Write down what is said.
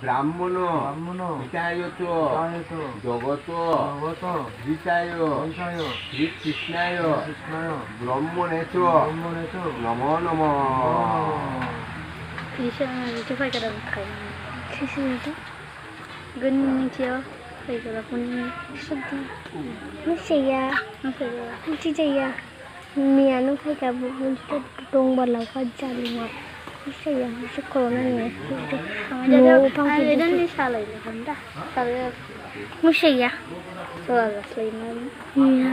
ব্রাহ্মণ হিতায়চ জগত হিতায় শ্রীকৃষ্ণায় ব্রহ্মণে চ নমো নমঃ। Itu phải cái đầu khởi khi xưa chứ gần như chiều phải cái là con sắp đi nó xây ra nó phải nó chỉ xây ra mía nó phải cái bụng đông bờ lâu qua cha luôn mà nó xây ra nó sẽ corona này nó phong cái đó đi xa lại là vấn đề nó xây ra rồi là xây nó mía